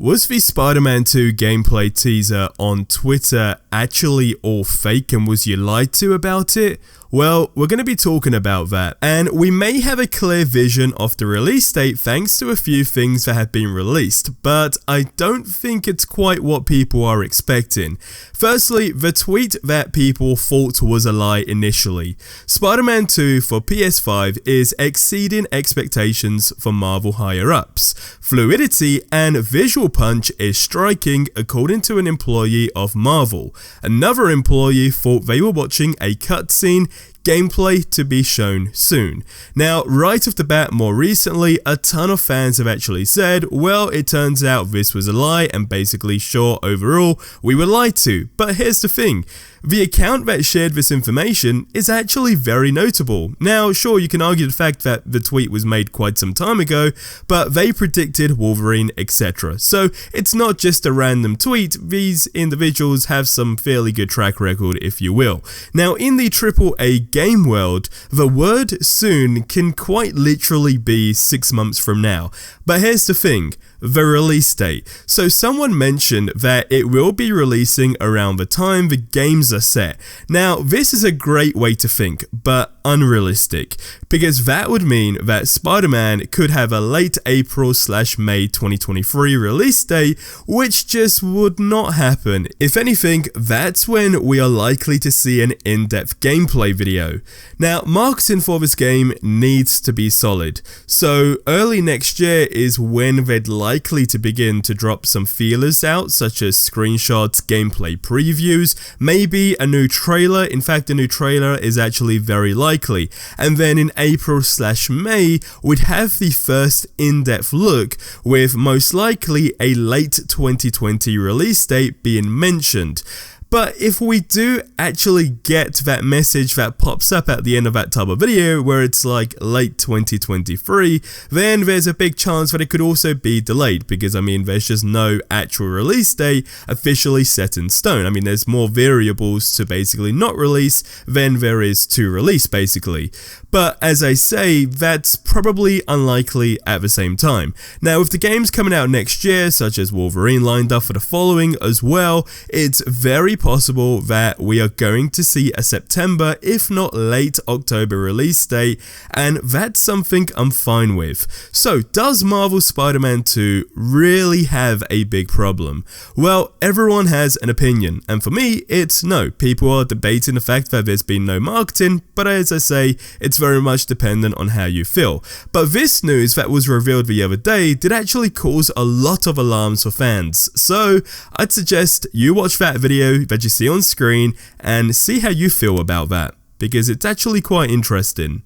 Was the Spider-Man 2 gameplay teaser on Twitter actually all fake, and was you lied to about it? Well, we're going to be talking about that, and we may have a clear vision of the release date thanks to a few things that have been released, but I don't think it's quite what people are expecting. Firstly, the tweet that people thought was a lie initially. Spider-Man 2 for PS5 is exceeding expectations for Marvel higher-ups. Fluidity and visual punch is striking, according to an employee of Marvel. Another employee thought they were watching a cutscene, gameplay to be shown soon. Now, right off the bat, more recently, a ton of fans have actually said, well, it turns out this was a lie, and basically, sure, overall, we were lied to. But here's the thing. The account that shared this information is actually very notable. Now, sure, you can argue the fact that the tweet was made quite some time ago, but they predicted Wolverine, etc. So, it's not just a random tweet, these individuals have some fairly good track record, if you will. Now, in the AAA game world, the word soon can quite literally be 6 months from now. But here's the thing. The release date. So someone mentioned that it will be releasing around the time the games are set. Now, this is a great way to think, but unrealistic, because that would mean that Spider-Man could have a late April/May 2023 release date, which just would not happen. If anything, that's when we are likely to see an in-depth gameplay video. Now, marketing for this game needs to be solid, so early next year is when they'd likely to begin to drop some feelers out, such as screenshots, gameplay previews, maybe a new trailer. In fact, a new trailer is actually very likely. And then in April/May, we'd have the first in-depth look, with most likely a late 2020 release date being mentioned. But if we do actually get that message that pops up at the end of that type of video where it's like late 2023, then there's a big chance that it could also be delayed, because I mean there's just no actual release date officially set in stone. I mean there's more variables to basically not release than there is to release basically. But as I say, that's probably unlikely at the same time. Now with the games coming out next year, such as Wolverine lined up for the following as well, it's very possible that we are going to see a September, if not late October release date, and that's something I'm fine with. So does Marvel Spider-Man 2 really have a big problem? Well, everyone has an opinion, and for me, it's no. People are debating the fact that there's been no marketing, but as I say, it's very much dependent on how you feel. But this news that was revealed the other day did actually cause a lot of alarms for fans, so I'd suggest you watch that video that you see on screen and see how you feel about that, because it's actually quite interesting.